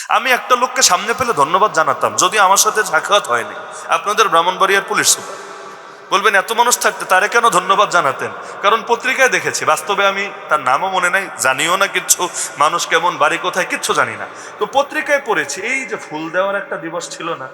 আমি একটা লোককে সামনে পেলে ধন্যবাদ জানাতাম, যদি আমার সাথে সাক্ষাৎ হয়নি। আপনাদের ব্রাহ্মণবাড়িয়ার পুলিশ সুপার। বলবেন এত মানুষ থাকতে তারে কেন ধন্যবাদ জানাতেন? কারণ পত্রিকায় দেখেছি, বাস্তবে আমি তার নামও মনে নাই, জানিও না কিচ্ছু, মানুষ কেমন, বাড়ি কোথায়, কিচ্ছু জানি না। তো পত্রিকায় পড়েছি এই যে ফুল দেওয়ার একটা দিবস ছিল না,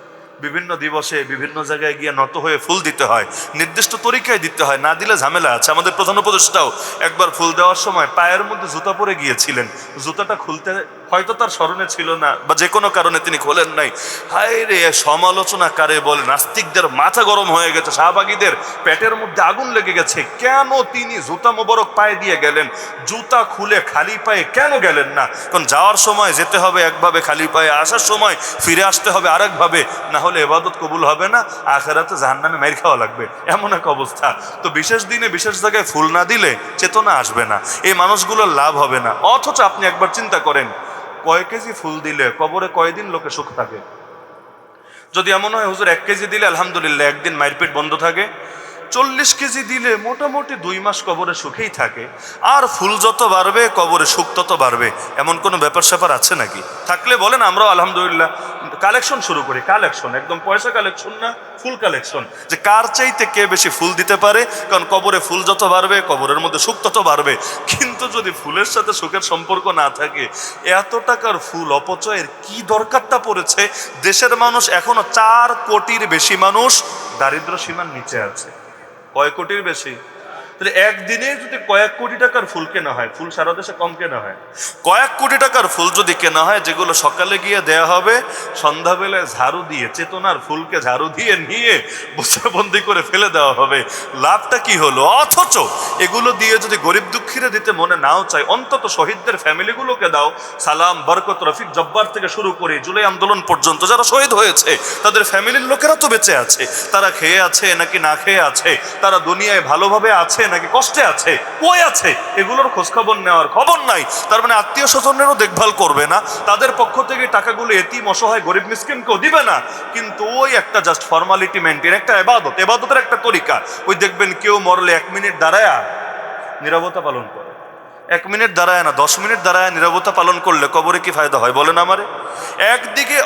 বিভিন্ন দিবসে বিভিন্ন জায়গায় গিয়ে নত হয়ে ফুল দিতে হয়, নির্দিষ্ট তরিকায় দিতে হয়, না দিলে ঝামেলা আছে। আমাদের প্রধান উপদেষ্টাও একবার ফুল দেওয়ার সময় পায়ের মধ্যে জুতা পরে গিয়েছিলেন, জুতাটা খুলতে হয়তো তার স্মরণে ছিল না বা যে কোনো কারণে তিনি খোলেন নাই। হায় রে, সমালোচনা কারে বলে, নাস্তিকদের মাথা গরম হয়ে গেছে, শাহবাগীদের পেটের মধ্যে আগুন লেগে গেছে। কেন তিনি জুতা মোবারক পায়ে দিয়ে গেলেন, জুতা খুলে খালি পায়ে কেন গেলেন না? কারণ যাওয়ার সময় যেতে হবে একভাবে খালি পায়ে, আসার সময় ফিরে আসতে হবে আরেকভাবে, না হলে এবাদত কবুল হবে না, আখেরাতে জাহান্নামে মাইর খাওয়া লাগবে, এমন এক অবস্থা। তো বিশেষ দিনে বিশেষ জায়গায় ফুল না দিলে চেতনা আসবে না, এই মানুষগুলোর লাভ হবে না। অথচ আপনি একবার চিন্তা করেন, কয় কেজি ফুল দিলে কবরে কয়দিন লোকে সুখ থাকে? যদি এমন হয় হুজুর 1 কেজি দিলে আলহামদুলিল্লাহ একদিন মারপিট বন্ধ থাকে, 40 কেজি দিলে মোটামুটি 2 মাস কবরে সুখেই থাকে। আর ফুল যত বাড়বে কবরে সুখ তত বাড়বে, এমন কোনো ব্যাপার স্যাপার আছে নাকি? থাকলে বলেন, আমরাও আলহামদুলিল্লাহ কালেকশন শুরু করি। কালেকশন একদম পয়সা কালেকশন না, ফুল কালেকশন, যে কার চাইতে কে বেশি ফুল দিতে পারে। কারণ কবরে ফুল যত বাড়বে কবরের মধ্যে সুখ তত বাড়বে। কিন্তু যদি ফুলের সাথে সুখের সম্পর্ক না থাকে, এত টাকার ফুল অপচয়ের কি দরকারটা পড়েছে? দেশের মানুষ এখনো 4 কোটির বেশি মানুষ দারিদ্র সীমার নিচে আছে। কয় কোটির বেশি? তাহলে একদিনে যদি কয়েক কোটি টাকার ফুল কেনা হয়, ফুল সারা দেশে কম কেনা হয়, কয়েক কোটি টাকার ফুল যদি কেনা হয়, যেগুলো সকালে গিয়ে দেয়া হবে, সন্ধ্যাবেলায় ঝাড়ু দিয়ে চেতনার ফুলকে ঝাড়ু দিয়ে নিয়ে বস্তাবন্দি করে ফেলে দেওয়া হবে, লাভটা কি হলো? অথচ এগুলো দিয়ে যদি গরিব দুঃখীরা দিতে মনে নাও চাই, অন্তত শহীদদের ফ্যামিলিগুলোকে দাও। সালাম, বরকত, রফিক, জব্বার থেকে শুরু করে জুলাই আন্দোলন পর্যন্ত যারা শহীদ হয়েছে তাদের ফ্যামিলির লোকেরা তো বেঁচে আছে, তারা খেয়ে আছে নাকি না খেয়ে আছে, তারা দুনিয়ায় ভালোভাবে আছে নাকি কষ্টে আছে, কই আছে, এগুলোর খোঁজখবর নেওয়ার খবর নাই। তার মানে আত্মীয় স্বজনেরও দেখভাল করবে না, তাদের পক্ষ থেকে টাকাগুলো এতিম অসহায় গরিব মিসকিনকেও দিবে না। কিন্তু ওই একটা জাস্ট ফর্মালিটি মেনটেন, একটা এবাদত, এবাদতের একটা তরিকা। ওই দেখবেন কেউ মরলে 1 মিনিট দাঁড়ায়া নীরবতা পালন করে, 1 মিনিট দাঁড়ায় না, 10 মিনিট দাঁড়ায় নীরবতা পালন করলে কবরে কি ফায়দা হয় বলেন আমারে? একদিকে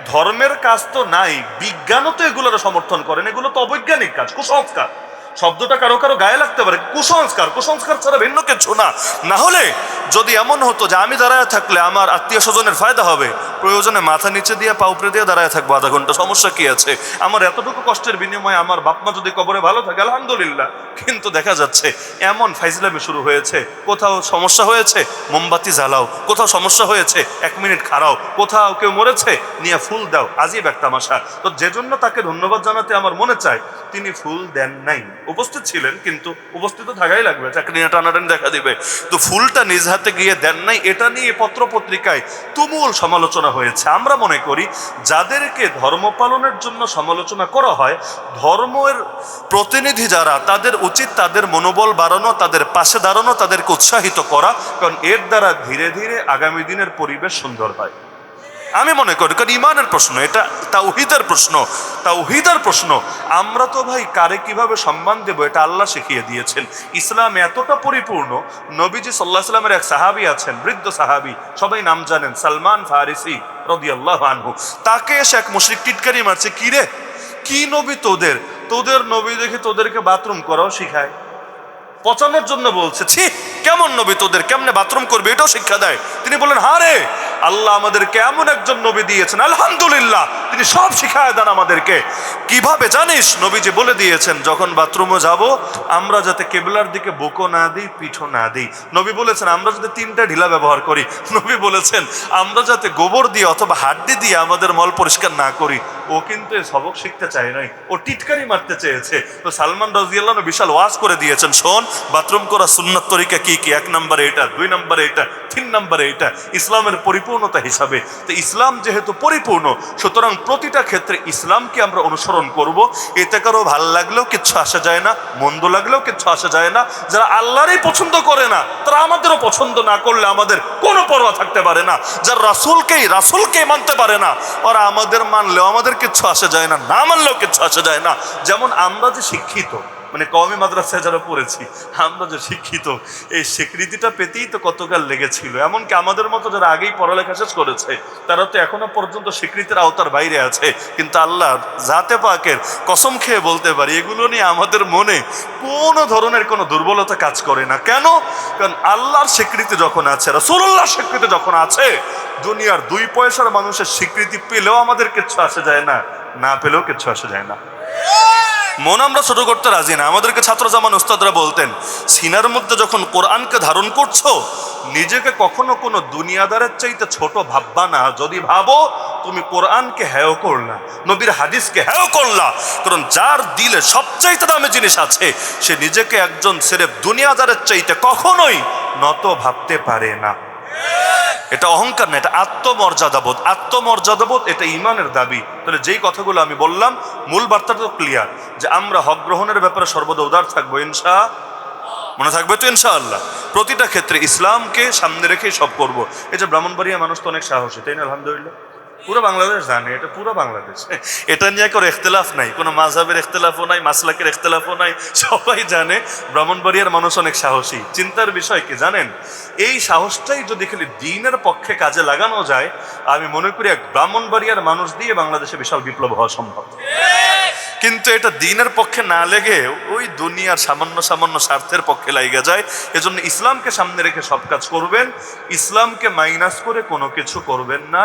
ধর্মের কাজ তো নাই, বিজ্ঞানও তো এগুলোর সমর্থন করেন, এগুলো তো অবৈজ্ঞানিক কাজ, কুসংস্কার। শব্দটা কারো কারো গায়ে লাগতে পারে, কুসংস্কার, কুসংস্কার ছাড়া ভিন্ন কিছু না। না হলে যদি এমন হতো যে আমি দাঁড়ায় থাকলে আমার আত্মীয় স্বজনের ফায়দা হবে, প্রয়োজনে মাথা নিচে দিয়ে পা উপরে দিয়ে দাঁড়ায় থাকবো আধা ঘন্টা, সমস্যা কি আছে? আমার এতটুকু কষ্টের বিনিময়ে আমার বাপমা যদি কবরে ভালো থাকে আলহামদুলিল্লাহ। কিন্তু দেখা যাচ্ছে এমন ফাইজলামি শুরু হয়েছে, কোথাও সমস্যা হয়েছে মোমবাতি জ্বালাও, কোথাও সমস্যা হয়েছে 1 মিনিট খাড়াও, কোথাও কেউ মরেছে নিয়ে ফুল দাও, আজীব এক তামাশা। তো যে জন্য তাকে ধন্যবাদ জানাতে আমার মনে চায়, তিনি ফুল দেন নাই, উপস্থিত ছিলেন কিন্তু উপস্থিত থাকাই লাগবে, চাকরি না টানাটানি দেখা দিবে। তো ফুলটা নিজ হাতে গিয়ে দেন নাই, এটা নিয়ে পত্র পত্রিকায় তুমুল সমালোচনা হয়েছে। আমরা মনে করি যাদেরকে ধর্ম পালনের জন্য সমালোচনা করা হয়, ধর্মের প্রতিনিধি যারা, তাদের উচিত তাদের মনোবল বাড়ানো, তাদের পাশে দাঁড়ানো, তাদেরকে উৎসাহিত করা। কারণ এর দ্বারা ধীরে ধীরে আগামী দিনের পরিবেশ সুন্দর হয়। আমি মনে করি, কারণ ইমানের প্রশ্ন এটা, তাওহীদের প্রশ্ন, তাওহীদের প্রশ্ন। আমরা তো ভাই কারে কিভাবে সম্মান দেব এটা আল্লাহ শিখিয়ে দিয়েছেন। ইসলাম এতটা পরিপূর্ণ, নবীজি সাল্লাল্লাহু আলাইহি ওয়াসাল্লামের এক সাহাবী আছেন, বৃদ্ধ সাহাবী, সবাই নাম জানেন, সালমান ফারিসি রাদিয়াল্লাহু আনহু। তাকে এসে এক মুশরিক টিটকারি মারছে, কি রে, কি নবী তোদের? তোদের নবী দেখি তোদেরকে বাথরুম করাও শিখায়, পচানোর জন্য বলছে। ছি, কেমন নবী তোদের, কেমনে বাথরুম করবে এটাও শিক্ষা দেয়? তিনি বললেন, হ্যাঁ রে, আল্লাহ আমাদেরকে এমন একজন নবী দিয়েছেন, আলহামদুলিল্লাহ, তিনি সব শিখায় দেন আমাদেরকে। কিভাবে জানিস? নবীজি বলে দিয়েছেন, যখন বাথরুমে যাব আমরা যাতে কেবলার দিকে বুকও না দিই, পিঠও না দিই। নবী বলেছেন আমরা যাতে 3টা ঢিলা ব্যবহার করি। নবী বলেছেন আমরা যাতে গোবর দিয়ে অথবা হাড্ডি দিয়ে আমাদের মল পরিষ্কার না করি। ও কিন্তু এ সবক শিখতে চায় নাই, ও টিটকারি মারতে চেয়েছে। তো সালমান রাদিয়াল্লাহু আনহু বিশাল ওয়াজ করে দিয়েছেন, শোন বাথরুম করা সুন্নাত তরিকা কি কি, 1 নম্বরে এটা, 2 নম্বরে এটা, 3 নম্বরে এটা, ইসলামের পরিপূর্ণতা হিসাবে। তো ইসলাম যেহেতু পরিপূর্ণ, সুতরাং প্রতিটা ক্ষেত্রে ইসলামকে আমরা অনুসরণ করব। এতে কারো ভাল লাগলেও কিচ্ছু আসা যায় না, মন্দ লাগলেও কিচ্ছু আসা যায় না। যারা আল্লাহরই পছন্দ করে না, তারা আমাদেরও পছন্দ না করলে আমাদের কোনো পরোয়া থাকতে পারে না। যারা রাসূলকেই মানতে পারে না, ওরা আমাদের মানলেও আমাদের কিচ্ছু আসে যায় না, না মানলেও কিচ্ছু আসে যায় না। যেমন আমরা যে শিক্ষিত, মানে কওমি মাদ্রাসায় যারা পড়েছি, আমরা যে শিক্ষিত, এই স্বীকৃতিটা পেতেই তো কতকাল লেগেছিল। এমনকি আমাদের মতো যারা আগেই পড়ালেখা শেষ করেছে তারা তো এখনো পর্যন্ত স্বীকৃতির আওতার বাইরে আছে। কিন্তু আল্লাহ জাতে পাকের কসম খেয়ে বলতে পারি, এগুলো নিয়ে আমাদের মনে কোনো ধরনের কোনো দুর্বলতা কাজ করে না। কেন? কারণ আল্লাহর স্বীকৃতি যখন আছে, রাসূলুল্লাহর স্বীকৃতি যখন আছে, দুনিয়ার 2 পয়সার মানুষের স্বীকৃতি পেলেও আমাদের কিচ্ছু আসে যায় না, না পেলেও কিচ্ছু আসে যায় না। মন আমরা ছোট করতে রাজি না। আমাদেরকে ছাত্র জামান উস্তাদরা বলতেন, সিনার মধ্যে যখন কোরআনকে ধারণ করছো, নিজেকে কখনো কোনো দুনিয়াদারের চাইতে ছোট ভাববা না। যদি ভাবো, তুমি কোরআনকে হেয় করলা, নবীর হাদিসকে হেয় করলা। কারণ যার দিলে সবচাইতে দামি জিনিস আছে, সে নিজেকে একজন সেরেফ দুনিয়াদারের চাইতে কখনোই নত ভাবতে পারে না। এটা অহংকার না, এটা আত্মমর্যাদাবোধ। আত্মমর্যাদাবোধ এটা ইমানের দাবি। তাহলে যেই কথাগুলো আমি বললাম, মূল বার্তাটা তো ক্লিয়ার, যে আমরা হক গ্রহণের ব্যাপারে সর্বদা উদার থাকবো, মনে থাকবে তো ইনশাআল্লাহ। প্রতিটা ক্ষেত্রে ইসলামকে সামনে রেখে সব করব। এই যে ব্রাহ্মণবাড়িয়া মানুষ তো অনেক সাহসী, তাই না? আলহামদুলিল্লাহ, পুরো বাংলাদেশ জানে এটা, পুরো বাংলাদেশ। এটা নিয়ে কোনো ইখতিলাফ নাই, কোনো মাযহাবের ইখতিলাফও নাই, মাসলাকের ইখতিলাফও নাই। সবাই জানে ব্রাহ্মণবাড়িয়ার মানুষ অনেক সাহসী। চিন্তার বিষয় কি জানেন? এই সাহসটাই যদি খালি দ্বীনের পক্ষে কাজে লাগানো যায়, আমি মনে করি এক ব্রাহ্মণবাড়িয়ার মানুষ দিয়ে বাংলাদেশে বিশাল বিপ্লব হওয়া সম্ভব। কিন্তু এটা দ্বীনের পক্ষে না লেগে ওই দুনিয়ার সামান্য সামান্য স্বার্থের পক্ষে লাগা যায়। এজন্য ইসলামকে সামনে রেখে সব কাজ করবেন, ইসলামকে মাইনাস করে কোনো কিছু করবেন না।